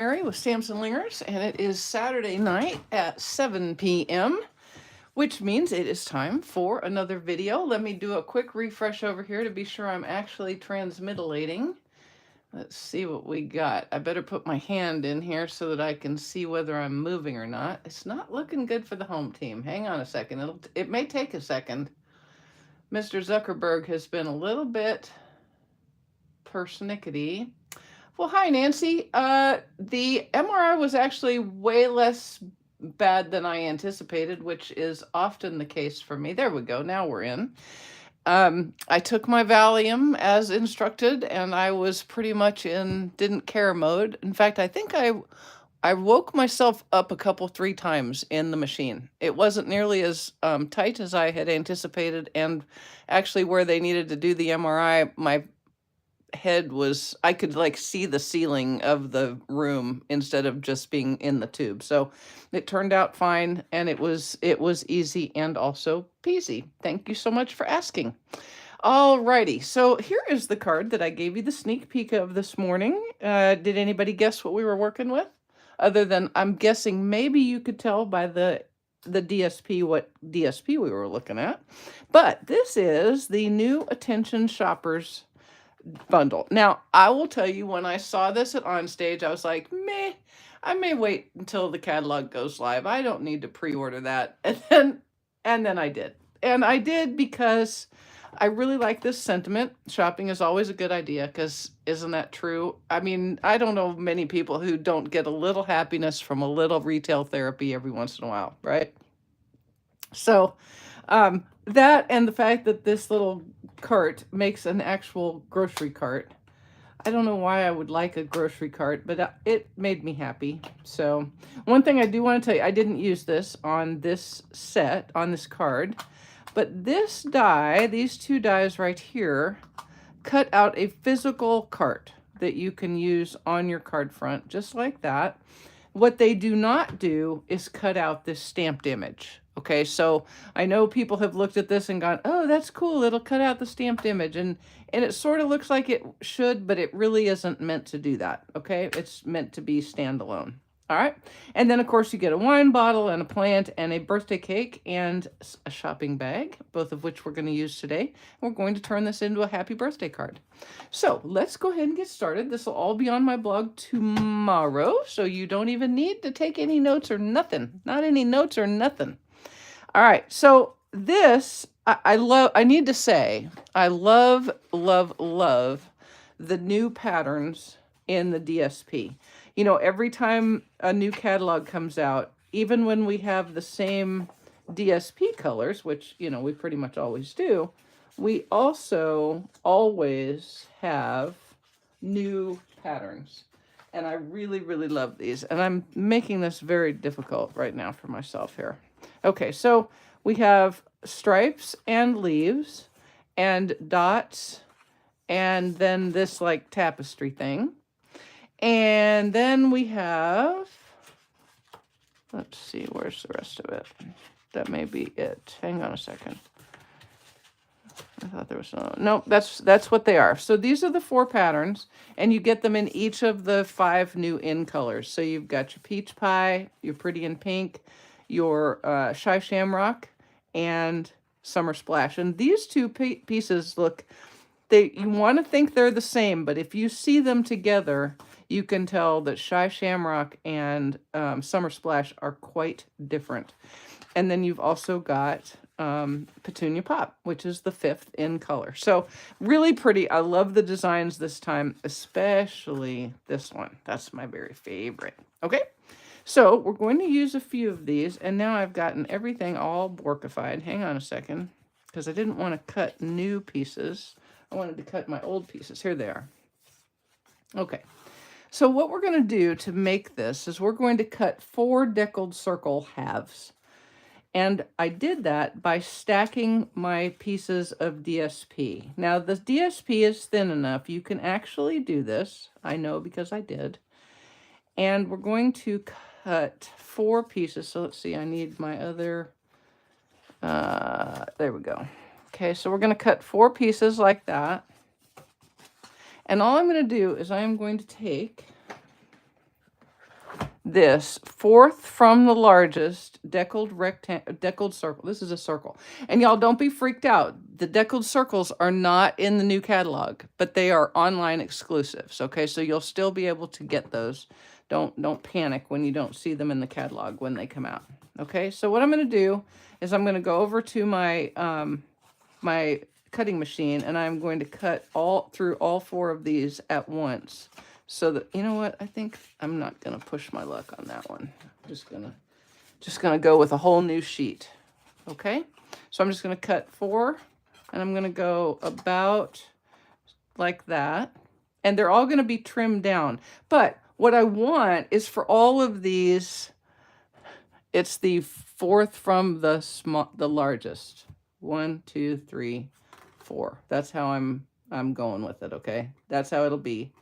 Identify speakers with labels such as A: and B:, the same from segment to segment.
A: Mary with Stamps-N-Lingers, and it is Saturday night at 7 p.m., which means it is time for another video. Let me do a quick refresh over here to be sure I'm actually transmitilating. Let's see what we got. I better put my hand in here so that I can see whether I'm moving or not. It's not looking good for the home team. Hang on a second. It may take a second. Mr. Zuckerberg has been a little bit persnickety. Well, hi, Nancy. The MRI was actually way less bad than I anticipated, which is often the case for me. There we go. Now we're in. I took my Valium as instructed, and I was pretty much in didn't care mode. In fact, I think I woke myself up a couple, 3 times in the machine. It wasn't nearly as tight as I had anticipated, and actually where they needed to do the MRI, my head was, I could like see the ceiling of the room instead of just being in the tube. So it turned out fine, and it was easy and also peasy. Thank you so much for asking. Alrighty, so here is the card that I gave you the sneak peek of this morning. Did anybody guess what we were working with? Other than, I'm guessing maybe you could tell by the DSP what DSP we were looking at. But this is the new Attention Shoppers bundle. Now, I will tell you, when I saw this at OnStage, I was like, meh, I may wait until the catalog goes live. I don't need to pre-order that. And then I did. And I did because I really like this sentiment. Shopping is always a good idea, because isn't that true? I mean, I don't know many people who don't get a little happiness from a little retail therapy every once in a while, right? So that, and the fact that this little cart makes an actual grocery cart. I don't know why I would like a grocery cart, but it made me happy. So one thing I do want to tell you, I didn't use this on this set, on this card, but this die, these 2 dies right here, cut out a physical cart that you can use on your card front, just like that. What they do not do is cut out this stamped image. Okay, so I know people have looked at this and gone, oh, that's cool, it'll cut out the stamped image. And it sort of looks like it should, but it really isn't meant to do that, okay? It's meant to be standalone. All right, and then of course you get a wine bottle and a plant and a birthday cake and a shopping bag, both of which we're going to use today. We're going to turn this into a happy birthday card. So let's go ahead and get started. This will all be on my blog tomorrow, so you don't even need to take any notes or nothing. Not any notes or nothing. All right, so this, I love, I need to say, I love, love, love the new patterns in the DSP. You know, every time a new catalog comes out, even when we have the same DSP colors, which, you know, we pretty much always do, we also always have new patterns. And I really, really love these. And I'm making this very difficult right now for myself here. Okay, so we have stripes and leaves and dots and then this like tapestry thing. And then we have, let's see, where's the rest of it? That may be it. Hang on a second. I thought there was no, that's what they are. So these are the 4 patterns, and you get them in each of the 5 new in colors. So you've got your peach pie, your pretty in pink, your shy shamrock, and summer splash. And these 2 pieces look, you want to think they're the same, but if you see them together, you can tell that Shy Shamrock and Summer Splash are quite different. And then you've also got Petunia Pop, which is the 5th in color. So really pretty. I love the designs this time, especially this one. That's my very favorite. Okay, so we're going to use a few of these, and now I've gotten everything all borkified. Hang on a second, because I didn't want to cut new pieces. I wanted to cut my old pieces. Here they are. Okay. So what we're going to do to make this is we're going to cut 4 deckled circle halves. And I did that by stacking my pieces of DSP. Now the DSP is thin enough. You can actually do this. I know because I did. And we're going to cut 4 pieces. So let's see, I need my other, there we go. Okay, so we're going to cut 4 pieces like that. And all I'm going to do is I'm going to take this fourth from the largest deckled circle. This is a circle. And y'all don't be freaked out. The deckled circles are not in the new catalog, but they are online exclusives. Okay, so you'll still be able to get those. Don't panic when you don't see them in the catalog when they come out. Okay, so what I'm going to do is I'm going to go over to my my cutting machine, and I'm going to cut through all 4 of these at once. So that, you know what, I think I'm not going to push my luck on that one. I'm just gonna go with a whole new sheet. Okay, so I'm just going to cut 4, and I'm going to go about like that. And they're all going to be trimmed down. But what I want is for all of these, it's the fourth from the largest. 1, 2, 3, 4. That's how I'm going with it, okay? That's how it'll be.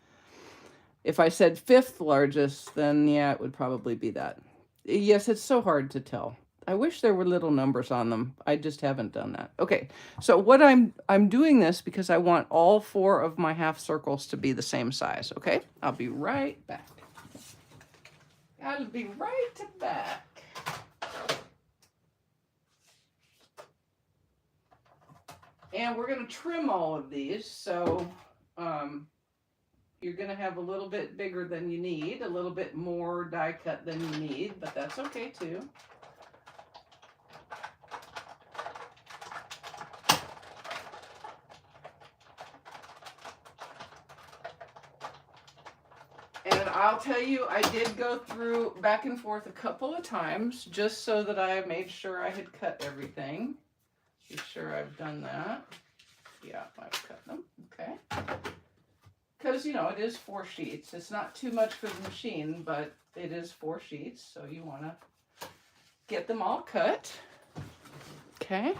A: If I said 5th largest, then yeah, it would probably be that. Yes, it's so hard to tell. I wish there were little numbers on them. I just haven't done that. Okay, so what I'm doing this because I want all 4 of my half circles to be the same size, okay? I'll be right back. I'll be right back. And we're going to trim all of these, so you're going to have a little bit bigger than you need, a little bit more die cut than you need, but that's okay too. And I'll tell you, I did go through back and forth a couple of times just so that I made sure I had cut everything. Be sure I've done that. Yeah, I've cut them. Okay. Because, you know, it is 4 sheets. It's not too much for the machine, but it is 4 sheets. So you want to get them all cut. Okay.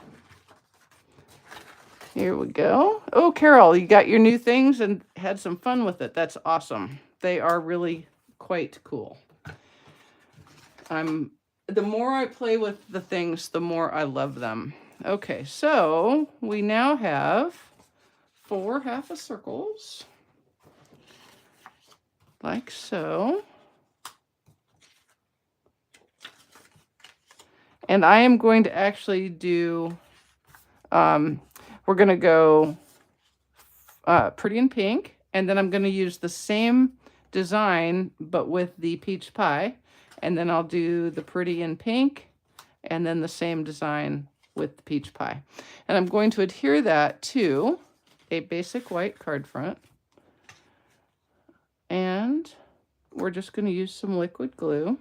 A: Here we go. Oh, Carol, you got your new things and had some fun with it. That's awesome. They are really quite cool. The more I play with the things, the more I love them. Okay, so we now have 4 half a circles, like so. And I am going to actually do, we're going to go pretty in pink, and then I'm going to use the same design, but with the peach pie. And then I'll do the pretty in pink, and then the same design with the peach pie. And I'm going to adhere that to a basic white card front. And we're just going to use some liquid glue.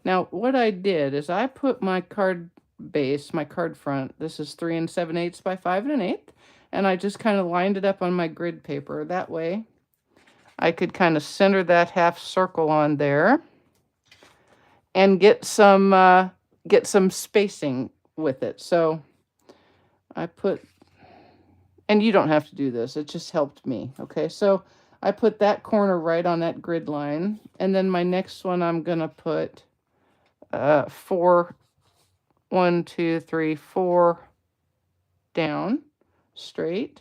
A: Now, what I did is I put my card base, my card front, this is 3 7/8 by 5 1/8, and I just kind of lined it up on my grid paper. That way I could kind of center that half circle on there and get some spacing with it. So I put, and you don't have to do this, it just helped me. Okay, so I put that corner right on that grid line, and then my next one I'm gonna put 4, 1, 2, 3, 4 down straight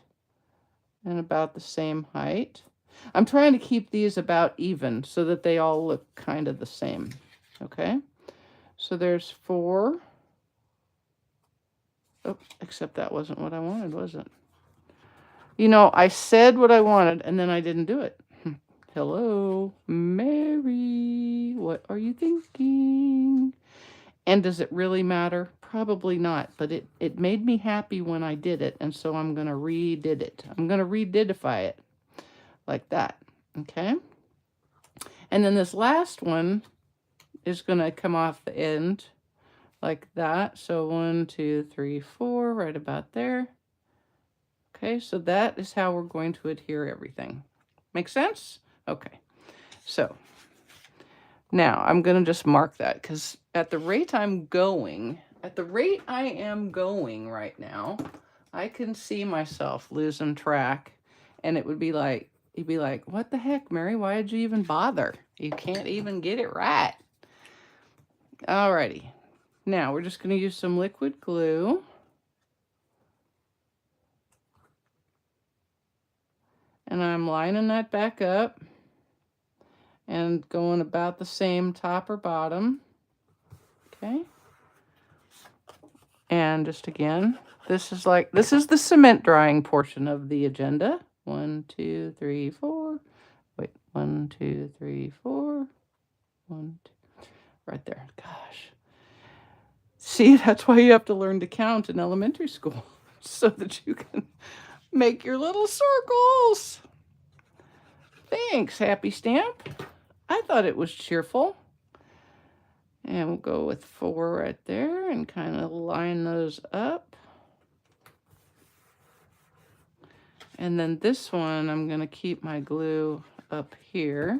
A: and about the same height. I'm trying to keep these about even so that they all look kind of the same. Okay, so there's 4. Oh, except that wasn't what I wanted, was it? You know, I said what I wanted and then I didn't do it. Hello, Mary, what are you thinking? And does it really matter? Probably not, but it made me happy when I did it, and so I'm going to redid it. I'm going to redidify it like that, okay? And then this last one is going to come off the end like that. So 1, 2, 3, 4, right about there. Okay, so that is how we're going to adhere everything. Make sense? Okay, so now I'm going to just mark that because at the rate I am going right now, I can see myself losing track, and it would be like, you'd be like, what the heck, Mary? Why did you even bother? You can't even get it right. Alrighty. Now we're just going to use some liquid glue. And I'm lining that back up. and going about the same top or bottom. Okay. And just again, this is the cement drying portion of the agenda. 1, 2, 3, 4. Wait, 1, 2, 3, 4. 1, 2, right there. Gosh. See, that's why you have to learn to count in elementary school so that you can make your little circles. Thanks, Happy Stamp. I thought it was cheerful. And we'll go with 4 right there and kind of line those up. And then this one, I'm going to keep my glue up here.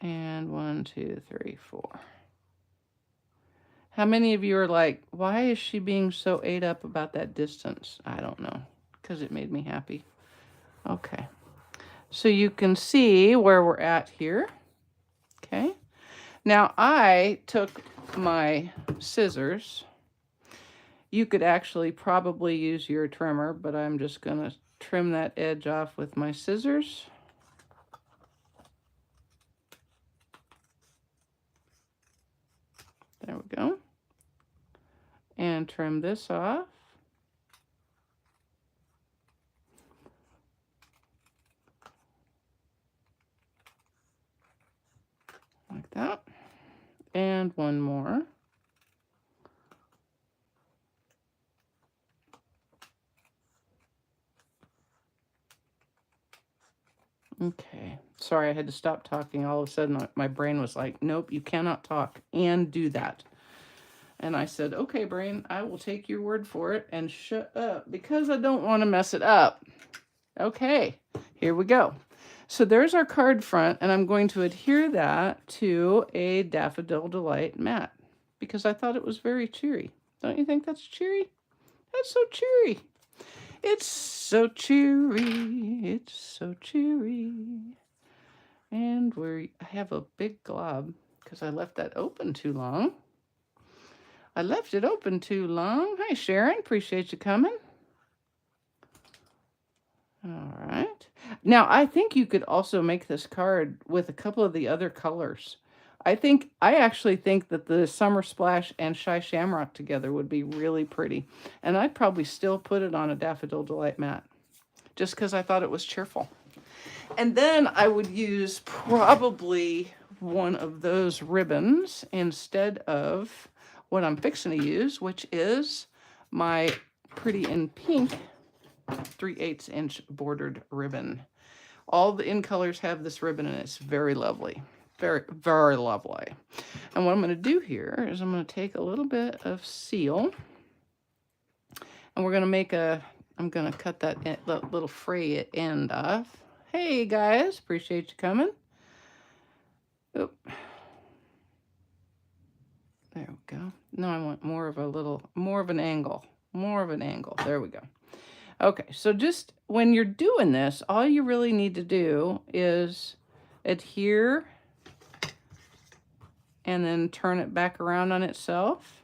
A: And 1, 2, 3, 4. How many of you are like, why is she being so ate up about that distance? I don't know, because it made me happy. Okay. So you can see where we're at here. Okay. Now I took my scissors. You could actually probably use your trimmer, but I'm just going to trim that edge off with my scissors. There we go. And trim this off. Like that. And one more. Okay. Sorry, I had to stop talking. All of a sudden, my brain was like, nope, you cannot talk and do that. And I said, okay, brain, I will take your word for it and shut up because I don't want to mess it up. Okay, here we go. So there's our card front, and I'm going to adhere that to a Daffodil Delight mat because I thought it was very cheery. Don't you think that's cheery? That's so cheery. It's so cheery. It's so cheery. And I have a big glob because I left that open too long. I left it open too long. Hi, Sharon. Appreciate you coming. All right. Now, I think you could also make this card with a couple of the other colors. I actually think that the Summer Splash and Shy Shamrock together would be really pretty. And I'd probably still put it on a Daffodil Delight mat just because I thought it was cheerful. And then I would use probably one of those ribbons instead of what I'm fixing to use, which is my Pretty in Pink 3/8 inch bordered ribbon. All the in colors have this ribbon and it's very lovely. Very, very lovely. And what I'm going to do here is I'm going to take a little bit of seal and we're going to make I'm going to cut that little fray end off. Hey guys, appreciate you coming. Oop. There we go. No, I want more of an angle. There we go. Okay, so just when you're doing this, all you really need to do is adhere and then turn it back around on itself.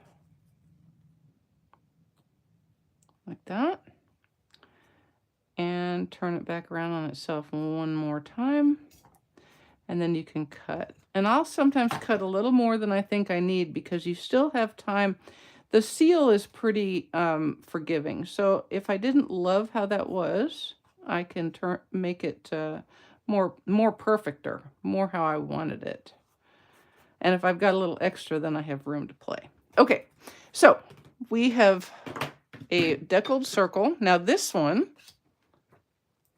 A: Like that. And turn it back around on itself one more time. And then you can cut. And I'll sometimes cut a little more than I think I need because you still have time. The seal is pretty forgiving. So if I didn't love how that was, I can make it more perfecter, more how I wanted it. And if I've got a little extra, then I have room to play. Okay, so we have a deckled circle. Now this one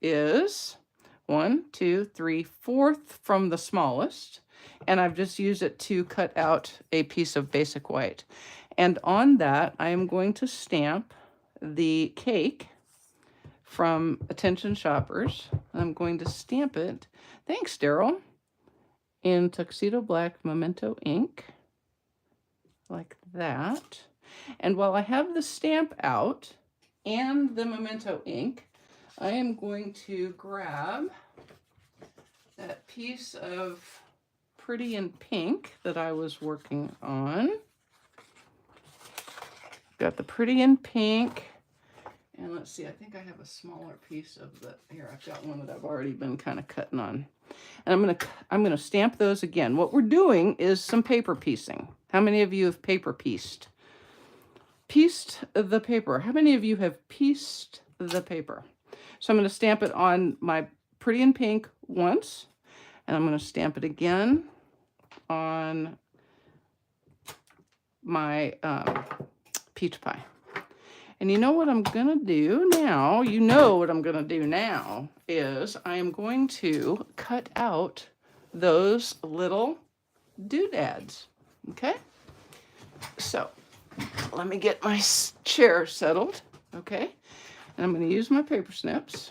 A: is 1, 2, 3, 4 from the smallest. And I've just used it to cut out a piece of basic white. And on that, I am going to stamp the cake from Attention Shoppers. I'm going to stamp it, thanks Daryl, in Tuxedo Black Memento ink, like that. And while I have the stamp out and the Memento ink, I am going to grab that piece of Pretty in Pink that I was working on. Got the Pretty in Pink, And let's see, I think I have a smaller piece of the, here, I've got one that I've already been kind of cutting on. And I'm gonna stamp those again. What we're doing is some paper piecing. How many of you have paper pieced? Pieced the paper. How many of you have pieced the paper? So I'm gonna stamp it on my Pretty in Pink once, and I'm gonna stamp it again on my peach pie. And you know what I'm gonna do now? You know what I'm gonna do now is I am going to cut out those little doodads. Okay? So let me get my chair settled. Okay? And I'm gonna use my paper snips.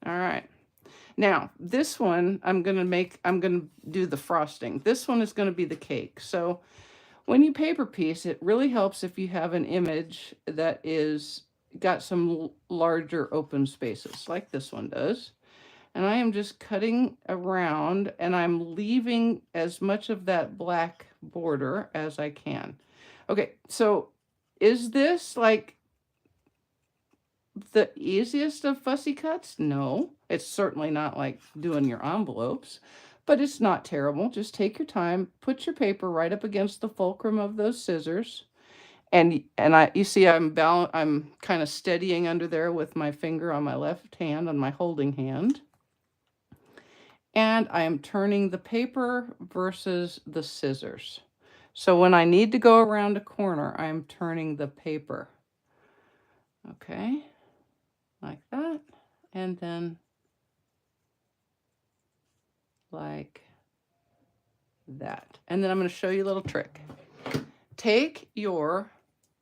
A: All right. Now, this one I'm gonna do the frosting. This one is gonna be the cake. So when you paper piece, it really helps if you have an image that is got some larger open spaces like this one does. And I am just cutting around and I'm leaving as much of that black border as I can. Okay, so is this like the easiest of fussy cuts? No, it's certainly not like doing your envelopes, but it's not terrible. Just take your time, put your paper right up against the fulcrum of those scissors. And you see I'm kind of steadying under there with my finger on my left hand, on my holding hand. And I am turning the paper versus the scissors. So when I need to go around a corner, I'm turning the paper. Okay, like that. And then like that. And then I'm going to show you a little trick. Take your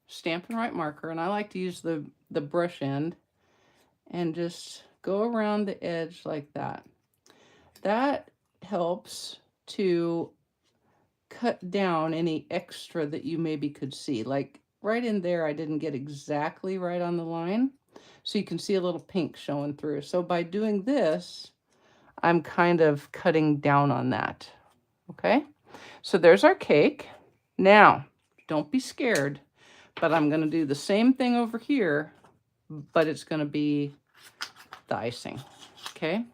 A: Stampin' Right marker, and I like to use the brush end, and just go around the edge like that. That helps to cut down any extra that you maybe could see. Like right in there, I didn't get exactly right on the line. So you can see a little pink showing through. So by doing this, I'm kind of cutting down on that. Okay, so there's our cake. Now, don't be scared, but I'm going to do the same thing over here, but it's going to be the icing. Okay,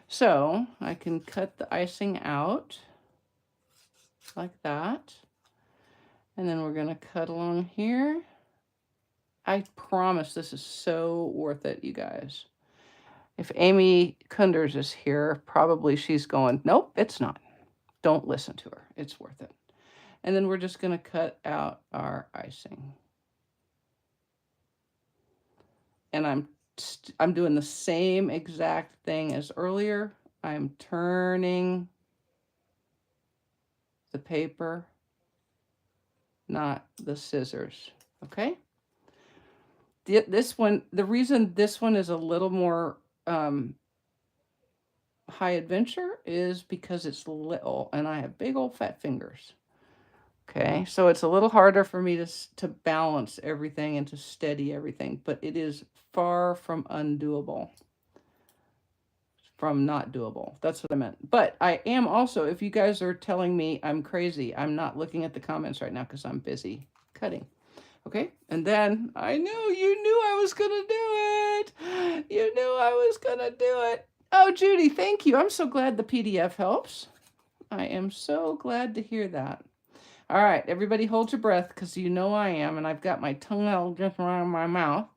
A: so I can cut the icing out like that. And then we're going to cut along here. I promise this is so worth it, you guys. If Amy Kunders is here, probably she's going, nope, it's not. Don't listen to her. It's worth it. And then we're just going to cut out our icing. And I'm doing the same exact thing as earlier. I'm turning the paper, not the scissors. Okay? This one, the reason this one is a little more high adventure is because it's little and I have big old fat fingers. Okay, so it's a little harder for me to balance everything and to steady everything, but it is far from undoable. From not doable. That's what I meant. But I am also, if you guys are telling me I'm crazy, I'm not looking at the comments right now because I'm busy cutting. Okay, and then I knew you knew I was gonna do it. You knew I was gonna do it. Oh, Judy, thank you. I'm so glad the PDF helps. I am so glad to hear that. All right, everybody hold your breath because you know I am, and I've got my tongue out just around my mouth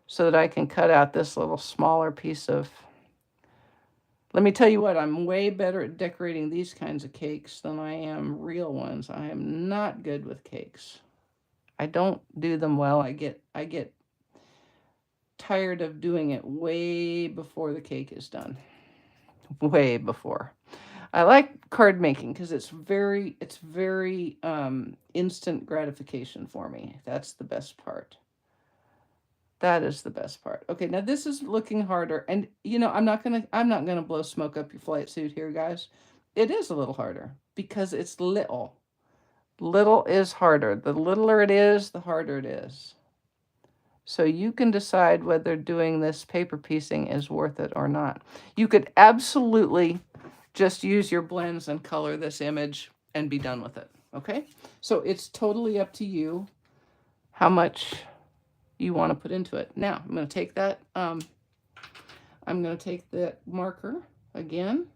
A: so that I can cut out this little smaller piece of... Let me tell you what, I'm way better at decorating these kinds of cakes than I am real ones. I am not good with cakes. I don't do them well. I get tired of doing it way before the cake is done. Way before. I like card making because it's very instant gratification for me. That's the best part. That is the best part. Okay, now this is looking harder, and you know I'm not gonna blow smoke up your flight suit here, guys. It is a little harder because it's little. Little is harder. The littler it is, the harder it is. So you can decide whether doing this paper piecing is worth it or not. You could absolutely just use your blends and color this image and be done with it. Okay? So it's totally up to you how much you want to put into it. Now, I'm going to take that, marker again,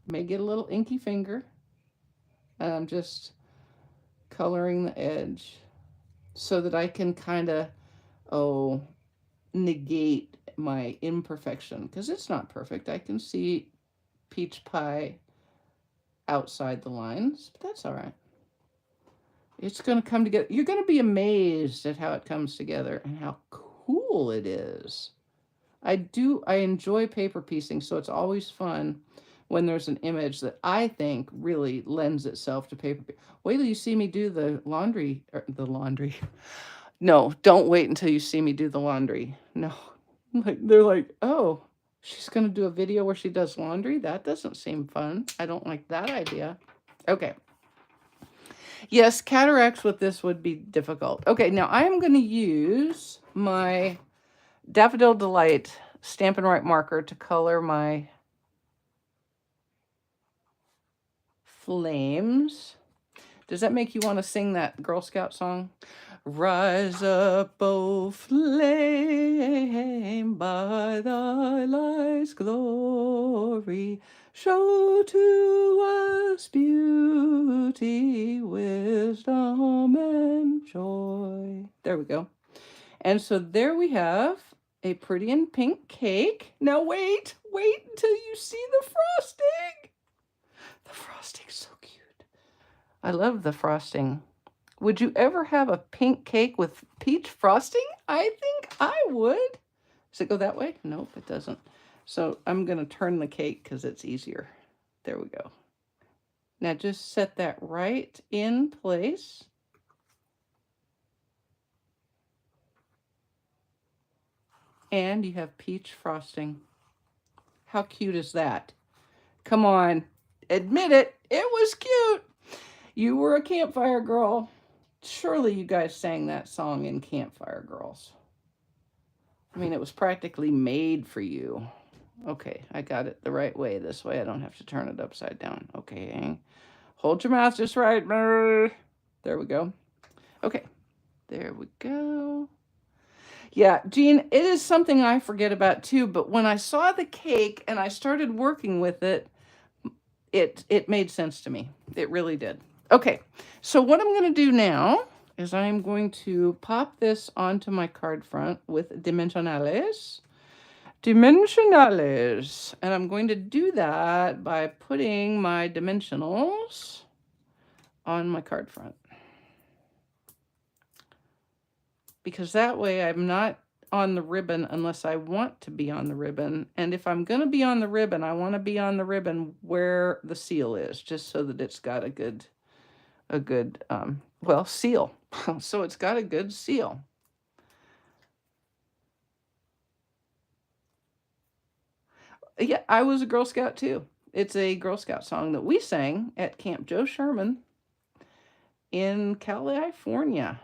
A: may get a little inky finger, and I'm just coloring the edge so that I can kind of, negate my imperfection, because it's not perfect. I can see peach pie outside the lines, but that's all right. It's going to come together. You're going to be amazed at how it comes together and how cool it is. I enjoy paper piecing, so it's always fun when there's an image that I think really lends itself to paper. Wait till you see me do the laundry. No, don't wait until you see me do the laundry. No, they're like, oh, she's going to do a video where she does laundry? That doesn't seem fun. I don't like that idea. Okay. Yes, cataracts with this would be difficult. Okay, now I'm going to use my Daffodil Delight Stampin' Right marker to color my flames. Does that make you want to sing that Girl Scout song? Rise up, O flame, by thy light's glory, show to us beauty, wisdom, and joy. There we go. And so there we have a pretty and pink cake. Now wait until you see the frosting. The frosting's so cute. I love the frosting. Would you ever have a pink cake with peach frosting? I think I would. Does it go that way? Nope, it doesn't. So I'm going to turn the cake because it's easier. There we go. Now just set that right in place. And you have peach frosting. How cute is that? Come on, admit it. It was cute. You were a campfire girl. Surely you guys sang that song in Campfire Girls. I mean, it was practically made for you. Okay, I got it the right way. This way I don't have to turn it upside down. Okay, hold your mouth just right. There we go. Okay, there we go. Yeah, Jean, it is something I forget about too, but when I saw the cake and I started working with it, it made sense to me. It really did. Okay, so what I'm going to do now is I'm going to pop this onto my card front with Dimensionales. And I'm going to do that by putting my dimensionals on my card front. Because that way I'm not on the ribbon unless I want to be on the ribbon. And if I'm going to be on the ribbon, I want to be on the ribbon where the seal is, just so that it's got a good seal. So it's got a good seal. Yeah, I was a Girl Scout too. It's a Girl Scout song that we sang at Camp Joe Sherman in California.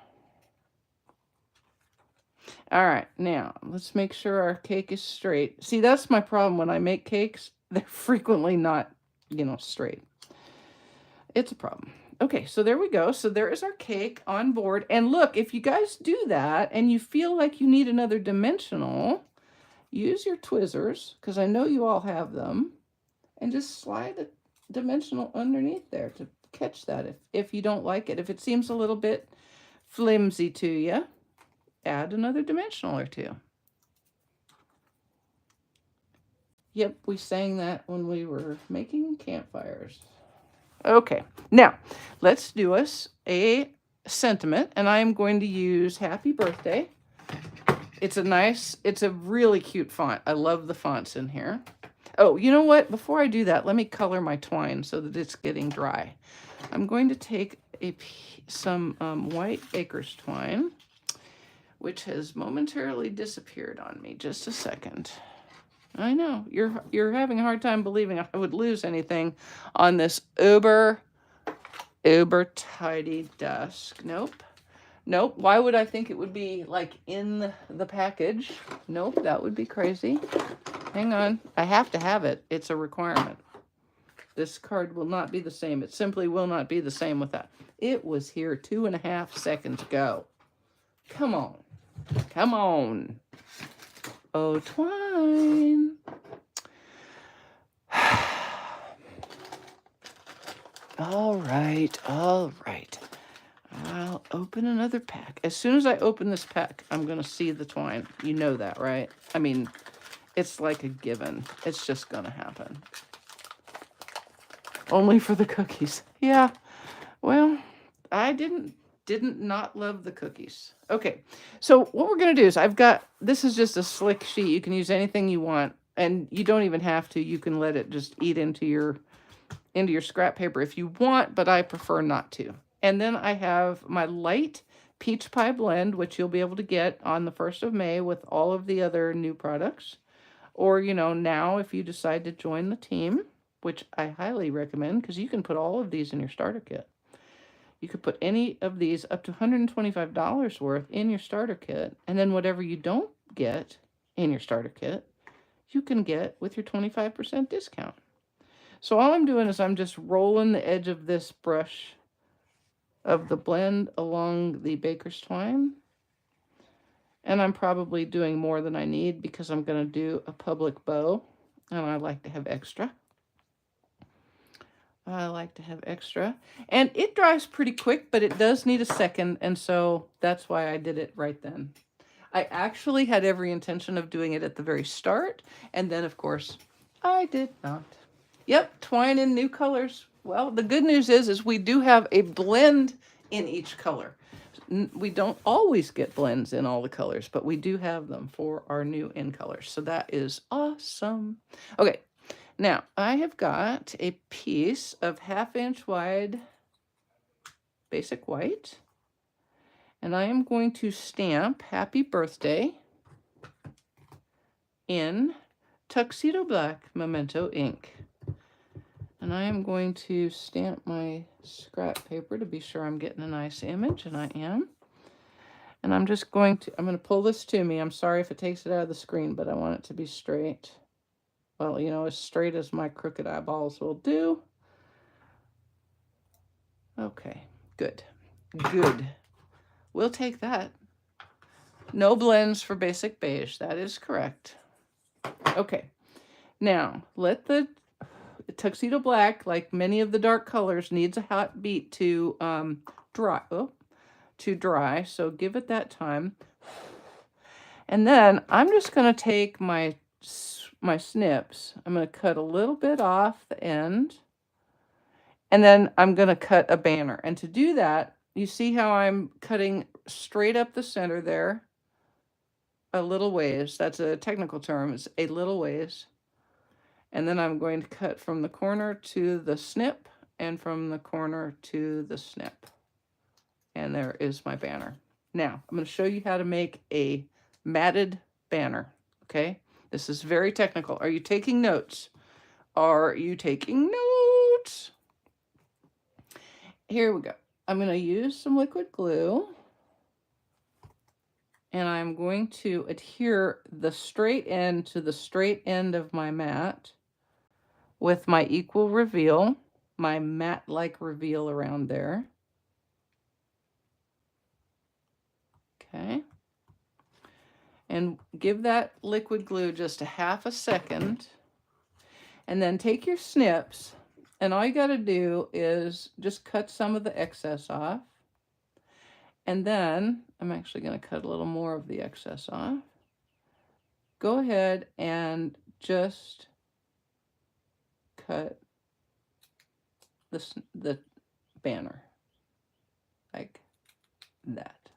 A: All right, now let's make sure our cake is straight. See, that's my problem when I make cakes. They're frequently not, straight. It's a problem. Okay, so there we go. So there is our cake on board. And look, if you guys do that and you feel like you need another dimensional, use your tweezers, because I know you all have them, and just slide a dimensional underneath there to catch that if you don't like it. If it seems a little bit flimsy to you, add another dimensional or two. Yep, we sang that when we were making campfires. Okay, now let's do us a sentiment, and I am going to use Happy Birthday. It's a really cute font. I love the fonts in here. Oh, you know what? Before I do that, let me color my twine so that it's getting dry. I'm going to take some white baker's twine, which has momentarily disappeared on me. Just a second. I know, you're having a hard time believing I would lose anything on this uber tidy desk. Nope. Why would I think it would be like in the package? Nope, that would be crazy. Hang on, I have to have it. It's a requirement. This card will not be the same. It simply will not be the same with that. It was here 2.5 seconds ago. Come on. Come on. Oh, twine. All right, all right. I'll open another pack. As soon as I open this pack, I'm going to see the twine. You know that, right? I mean, it's like a given. It's just going to happen. Only for the cookies. Yeah. Well, I didn't not love the cookies. Okay. So what we're going to do is this is just a slick sheet. You can use anything you want, and you don't even have to. You can let it just eat into your scrap paper if you want, but I prefer not to. And then I have my light peach pie blend, which you'll be able to get on the 1st of May with all of the other new products. Or, now if you decide to join the team, which I highly recommend because you can put all of these in your starter kit. You could put any of these up to $125 worth in your starter kit. And then whatever you don't get in your starter kit, you can get with your 25% discount. So all I'm doing is I'm just rolling the edge of this brush of the blend along the baker's twine. And I'm probably doing more than I need because I'm going to do a public bow. And I like to have extra. And it dries pretty quick, but it does need a second. And so that's why I did it right then. I actually had every intention of doing it at the very start. And then, of course, I did not. Yep, twine in new colors. Well, the good news is we do have a blend in each color. We don't always get blends in all the colors, but we do have them for our new in colors. So that is awesome. Okay, now I have got a piece of 1/2 inch wide basic white, and I am going to stamp Happy Birthday in Tuxedo Black Memento ink. And I am going to stamp my scrap paper to be sure I'm getting a nice image, and I am. And I'm going to pull this to me. I'm sorry if it takes it out of the screen, but I want it to be straight. Well, as straight as my crooked eyeballs will do. Okay, good. Good. We'll take that. No blends for basic beige. That is correct. Okay. Now, let the Tuxedo Black, like many of the dark colors, needs a hot beat to dry. So give it that time. And then I'm just going to take my snips. I'm going to cut a little bit off the end. And then I'm going to cut a banner. And to do that, you see how I'm cutting straight up the center there? A little ways. That's a technical term. It's a little ways. And then I'm going to cut from the corner to the snip and from the corner to the snip. And there is my banner. Now, I'm going to show you how to make a matted banner, okay? This is very technical. Are you taking notes? Are you taking notes? Here we go. I'm going to use some liquid glue. And I'm going to adhere the straight end to the straight end of my mat with my equal reveal, my mat-like reveal around there. Okay. And give that liquid glue just a 1/2 second. And then take your snips, and all you got to do is just cut some of the excess off. And then I'm actually going to cut a little more of the excess off. Go ahead and just cut the banner like that.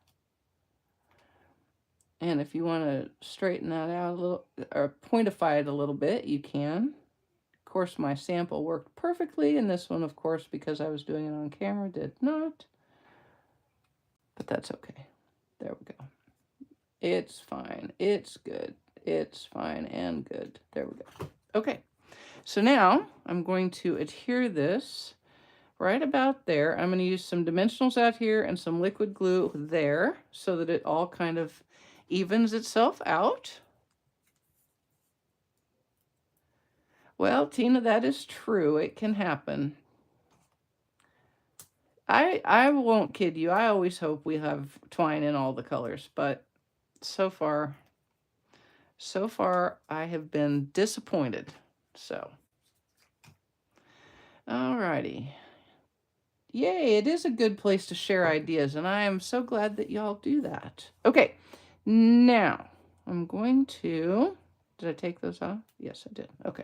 A: And if you want to straighten that out a little or pointify it a little bit, you can. Of course, my sample worked perfectly, and this one, of course, because I was doing it on camera, did not. But that's okay. There we go. It's fine. It's good. It's fine and good. There we go. Okay. So now I'm going to adhere this right about there. I'm going to use some dimensionals out here and some liquid glue there so that it all kind of evens itself out. Well, Tina, that is true. It can happen. I won't kid you. I always hope we have twine in all the colors, but so far I have been disappointed. So, alrighty. Yay, it is a good place to share ideas, and I am so glad that y'all do that. Okay, now I'm going to, did I take those off? Yes, I did. Okay,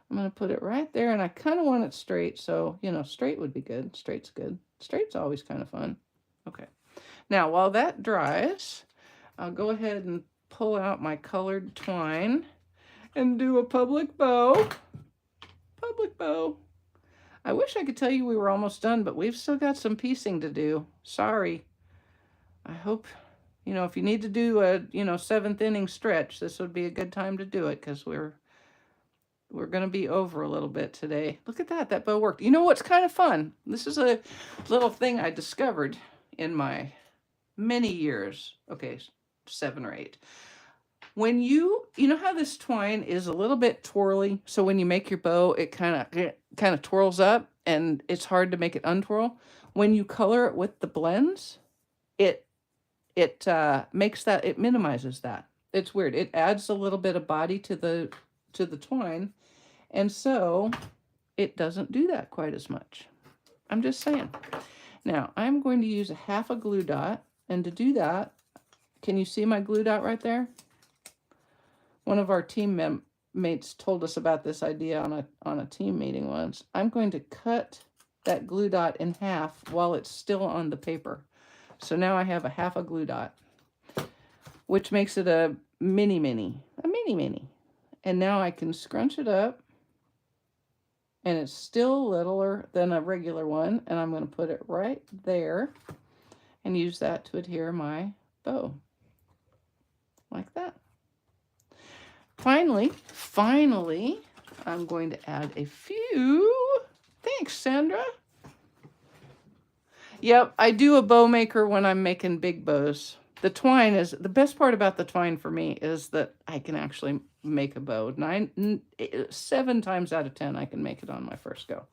A: I'm going to put it right there, and I kind of want it straight, so, you know, straight would be good. Straight's good. Straight's always kind of fun. Okay, now while that dries, I'll go ahead and pull out my colored twine and do a public bow. Public bow. I wish I could tell you we were almost done, but we've still got some piecing to do. Sorry. I hope, you know, if you need to do a, you know, 7th inning stretch, this would be a good time to do it, because we're going to be over a little bit today. Look at that. That bow worked. You know what's kind of fun? This is a little thing I discovered in my many years. Okay, 7 or 8. When you know how this twine is a little bit twirly, so when you make your bow, it kind of twirls up, and it's hard to make it untwirl. When you color it with the blends, it makes that, it minimizes that. It's weird. It adds a little bit of body to the twine, and so it doesn't do that quite as much. I'm just saying. Now I'm going to use a half a glue dot, and to do that, can you see my glue dot right there? One of our team mates told us about this idea on a team meeting once. I'm going to cut that glue dot in half while it's still on the paper. So now I have a half a glue dot, which makes it a mini. And now I can scrunch it up, and it's still littler than a regular one, and I'm going to put it right there and use that to adhere my bow, like that. Finally, I'm going to add a few. Thanks, Sandra. Yep, I do a bow maker when I'm making big bows. The twine is, the best part about the twine for me is that I can actually make a bow. 7 times out of 10, I can make it on my first go.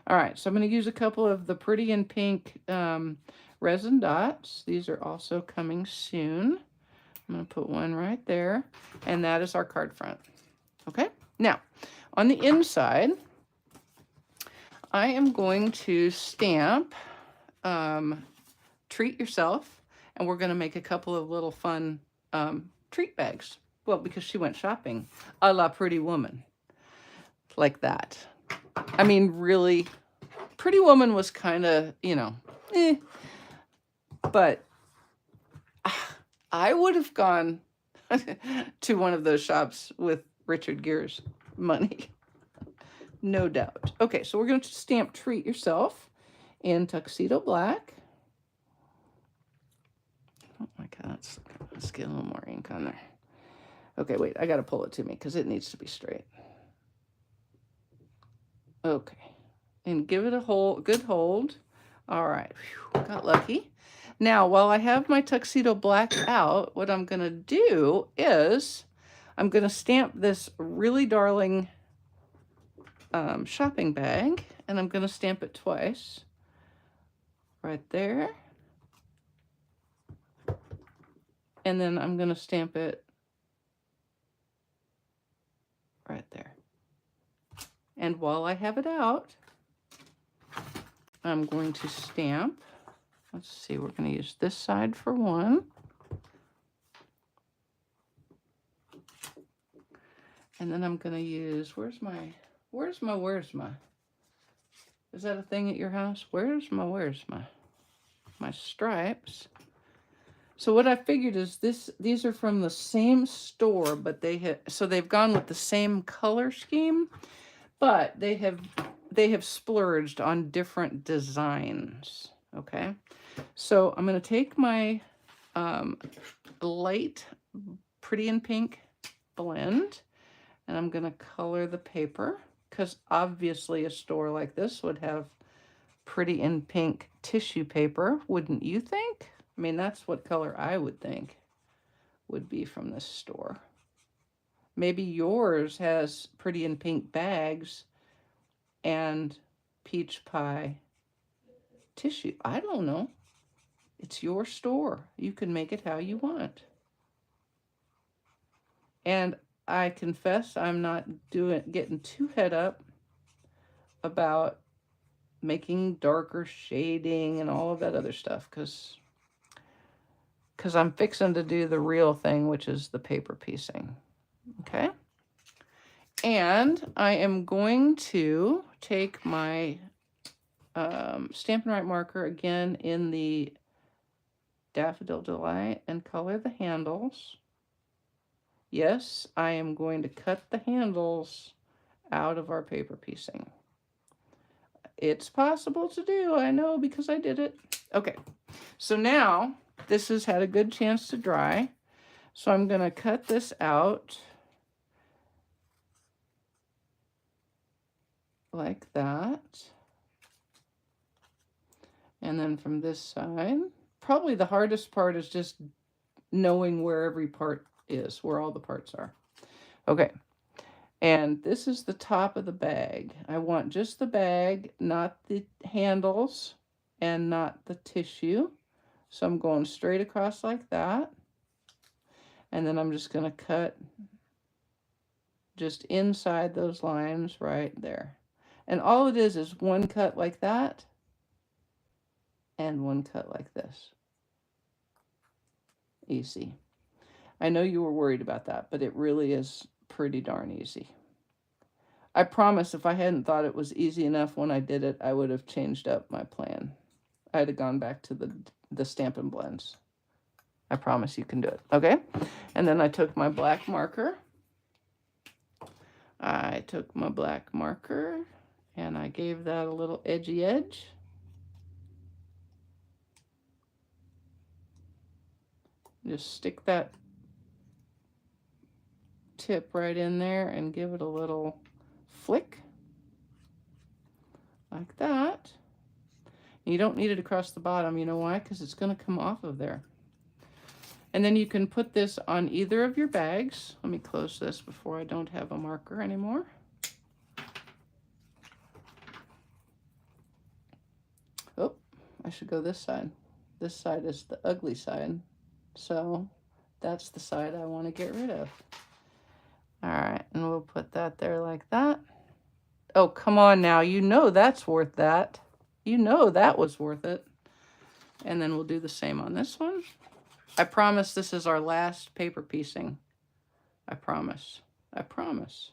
A: All right, so I'm going to use a couple of the Pretty in Pink resin dots. These are also coming soon. I'm going to put one right there, and that is our card front. Okay, now on the inside, I am going to stamp Treat Yourself, and we're going to make a couple of little fun treat bags. Well, because she went shopping a la Pretty Woman, like that. I mean, really, Pretty Woman was kind of, you know, but I would have gone to one of those shops with Richard Gere's money. No doubt. Okay, so we're going to stamp Treat Yourself in Tuxedo Black. Oh my God, let's get a little more ink on there. Okay, wait, I got to pull it to me because it needs to be straight. Okay, and give it a good hold. All right, whew, got lucky. Now, while I have my Tuxedo Black out, what I'm going to do is I'm going to stamp this really darling shopping bag, and I'm going to stamp it twice. Right there. And then I'm going to stamp it right there. And while I have it out, I'm going to stamp. Let's see, we're going to use this side for one. And then I'm going to use, where's my, is that a thing at your house? Where's my stripes? So what I figured is these are from the same store, but they've gone with the same color scheme, but they have splurged on different designs. Okay, so I'm going to take my light Pretty in Pink blend, and I'm going to color the paper, because obviously a store like this would have Pretty in Pink tissue paper, wouldn't you think? I mean, that's what color I would think would be from this store. Maybe yours has Pretty in Pink bags and peach pie tissue. I don't know. It's your store. You can make it how you want. And I confess I'm not getting too head up about making darker shading and all of that other stuff, because I'm fixing to do the real thing, which is the paper piecing. Okay. And I am going to take my Stampin' Write marker again in the Daffodil Delight and color the handles. Yes, I am going to cut the handles out of our paper piecing. It's possible to do, I know, because I did it. Okay, so now this has had a good chance to dry. So I'm going to cut this out like that. And then from this side, probably the hardest part is just knowing where every part is, where all the parts are. Okay, and this is the top of the bag. I want just the bag, not the handles and not the tissue. So I'm going straight across like that. And then I'm just going to cut just inside those lines right there. And all it is one cut like that and one cut like this. Easy. I know you were worried about that, but it really is pretty darn easy. I promise if I hadn't thought it was easy enough when I did it, I would have changed up my plan. I'd have gone back to the Stampin' Blends. I promise you can do it. Okay? And then I took my black marker. And I gave that a little edgy edge. Just stick that tip right in there and give it a little flick like that. You don't need it across the bottom. You know why? Because it's going to come off of there. And then you can put this on either of your bags. Let me close this before I don't have a marker anymore. Oh, I should go this side. This side is the ugly side. So that's the side I want to get rid of. All right, and we'll put that there like that. Oh, come on now. You know that's worth that. You know that was worth it. And then we'll do the same on this one. I promise this is our last paper piecing. I promise. I promise.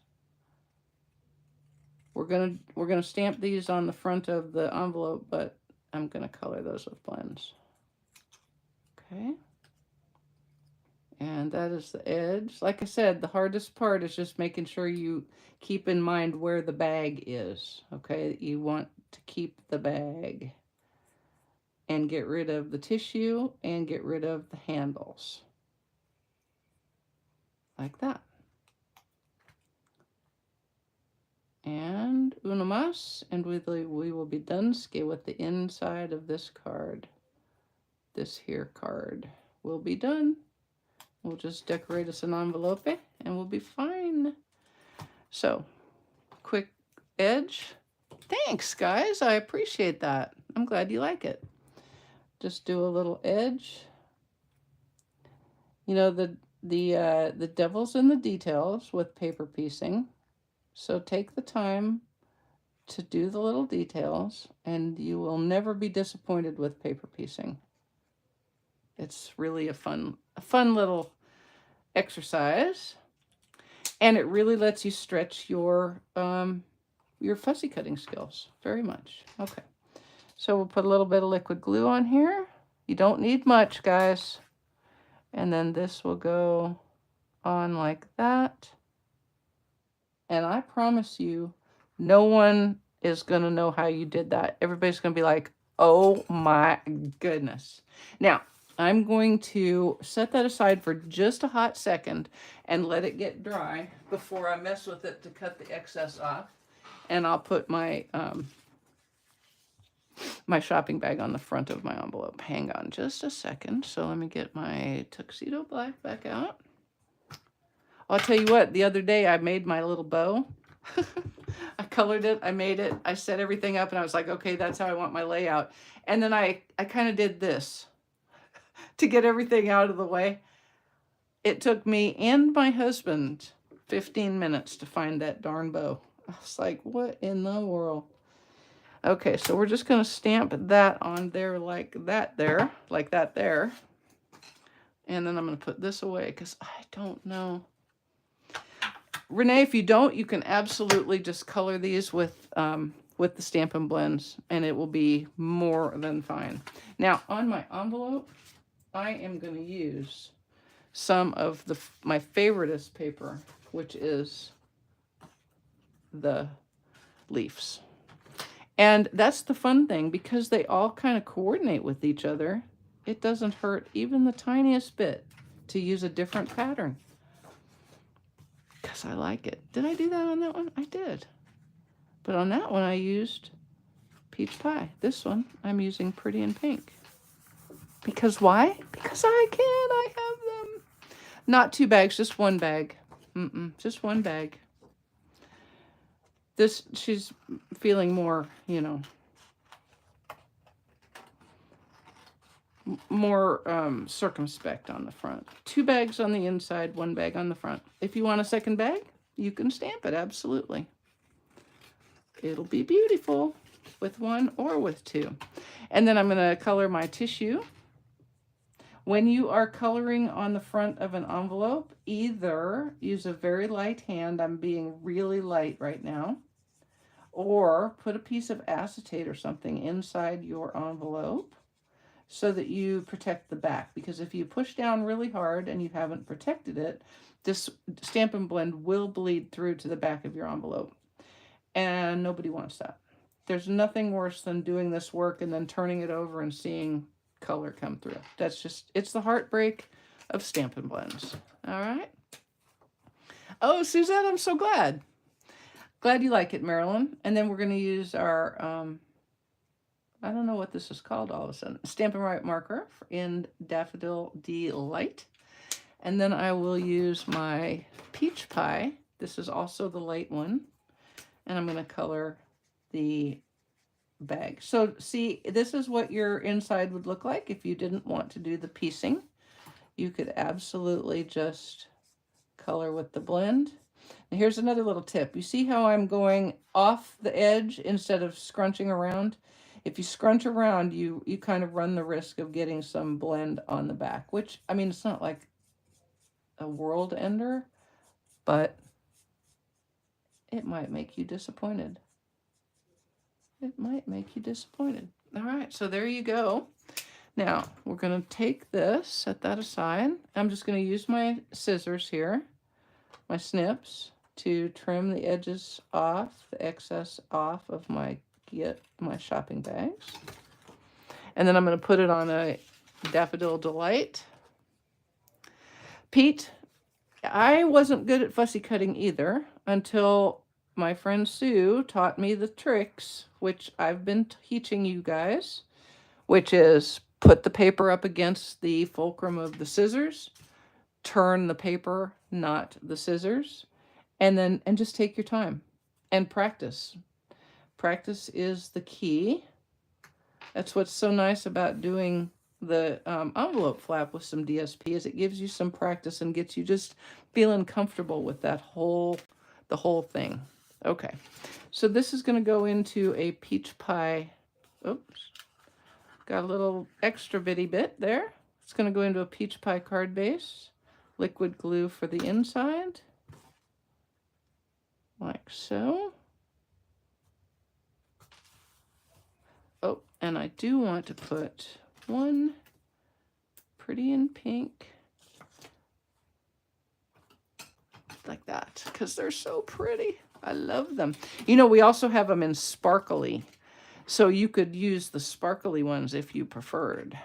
A: We're gonna stamp these on the front of the envelope, but I'm gonna color those with blends. Okay. And that is the edge. Like I said, the hardest part is just making sure you keep in mind where the bag is. Okay, you want to keep the bag and get rid of the tissue and get rid of the handles. Like that. And una más, and we will be done with the inside of this card. This here card will be done. We'll just decorate us an envelope and we'll be fine. So, quick edge. Thanks, guys. I appreciate that. I'm glad you like it. Just do a little edge. You know, the devil's in the details with paper piecing. So take the time to do the little details and you will never be disappointed with paper piecing. It's really a fun little exercise, and it really lets you stretch your fussy cutting skills very much. Okay, so we'll put a little bit of liquid glue on here. You don't need much, guys. And then this will go on like that. And I promise you, no one is going to know how you did that. Everybody's going to be like, oh my goodness. Now, I'm going to set that aside for just a hot second and let it get dry before I mess with it to cut the excess off. And I'll put my my shopping bag on the front of my envelope. Hang on just a second. So let me get my tuxedo black back out. I'll tell you what, the other day I made my little bow. I colored it, I made it, I set everything up, and I was like, okay, that's how I want my layout. And then I kind of did this to get everything out of the way. It took me and my husband 15 minutes to find that darn bow. I was like, what in the world? Okay, so we're just going to stamp that on there like that there, like that there. And then I'm going to put this away because I don't know. Renee, if you don't, you can absolutely just color these with the Stampin' Blends, and it will be more than fine. Now, on my envelope, I am going to use some of my favoriteest paper, which is the leaves. And that's the fun thing, because they all kind of coordinate with each other. It doesn't hurt even the tiniest bit to use a different pattern. Because I like it. Did I do that on that one? I did. But on that one I used Peach Pie. This one I'm using Pretty in Pink. Because why? Because I can. I have them. Not 2 bags, just 1 bag. Just 1 bag. This, she's feeling more, you know, more circumspect on the front. 2 bags on the inside, 1 bag on the front. If you want a second bag, you can stamp it, absolutely. It'll be beautiful with 1 or with 2. And then I'm going to color my tissue. When you are coloring on the front of an envelope, either use a very light hand, I'm being really light right now, or put a piece of acetate or something inside your envelope so that you protect the back. Because if you push down really hard and you haven't protected it, this Stampin' Blend will bleed through to the back of your envelope. And nobody wants that. There's nothing worse than doing this work and then turning it over and seeing color come through. That's just, it's the heartbreak of Stampin' Blends. All right. Oh, Suzette, I'm so glad. Glad you like it, Marilyn. And then we're going to use our, I don't know what this is called all of a sudden, Stampin' Right marker in Daffodil Delight. And then I will use my Peach Pie. This is also the light one. And I'm going to color the bag. So see, this is what your inside would look like if you didn't want to do the piecing. You could absolutely just color with the blend. And here's another little tip. You see how I'm going off the edge instead of scrunching around? If you scrunch around, you kind of run the risk of getting some blend on the back, which, I mean, it's not like a world ender, but it might make you disappointed. It might make you disappointed. All right, so there you go. Now, we're going to take this, set that aside. I'm just going to use my scissors here, my snips, to trim the edges off, the excess off of my shopping bags. And then I'm going to put it on a Daffodil Delight. Pete, I wasn't good at fussy cutting either until my friend Sue taught me the tricks, which I've been teaching you guys, which is put the paper up against the fulcrum of the scissors, turn the paper, not the scissors, and just take your time and practice. Practice is the key. That's what's so nice about doing the envelope flap with some DSP, is it gives you some practice and gets you just feeling comfortable with the whole thing. Okay, so this is going to go into a Peach Pie. Oops, got a little extra bitty bit there. It's going to go into a Peach Pie card base. Liquid glue for the inside, like so. Oh, and I do want to put 1 Pretty in Pink, like that, because they're so pretty. I love them. You know, we also have them in sparkly, so you could use the sparkly ones if you preferred.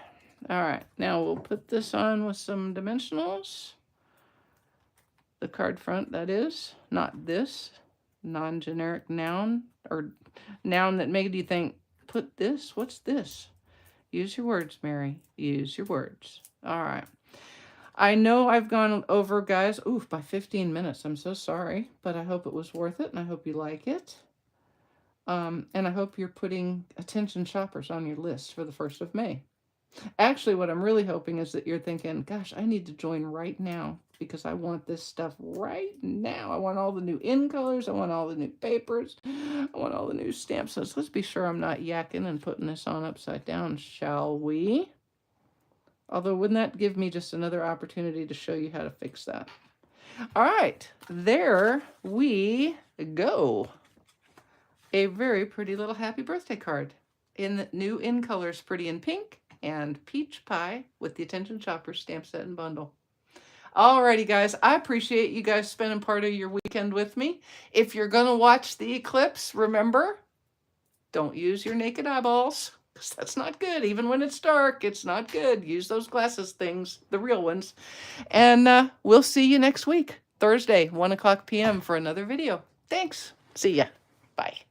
A: All right, now we'll put this on with some dimensionals. The card front, that is, not this non-generic noun, or noun that made you think, put this, what's this? Use your words, Mary, use your words. All right. I know I've gone over, guys, by 15 minutes. I'm so sorry, but I hope it was worth it, and I hope you like it. And I hope you're putting attention shoppers on your list for the 1st of May. Actually, what I'm really hoping is that you're thinking, gosh, I need to join right now. because I want this stuff right now. I want all the new in colors. I want all the new papers. I want all the new stamps. So let's be sure I'm not yakking and putting this on upside down, shall we? Although, wouldn't that give me just another opportunity to show you how to fix that? All right, there we go. A very pretty little happy birthday card in the new in colors, pretty in pink and peach pie with the Attention Shopper stamp set and bundle. Alrighty, guys, I appreciate you guys spending part of your weekend with me. If you're going to watch the eclipse, remember, don't use your naked eyeballs, because that's not good. Even when it's dark, it's not good. Use those glasses things, the real ones. And we'll see you next week, Thursday, 1 o'clock p.m. for another video. Thanks. See ya. Bye.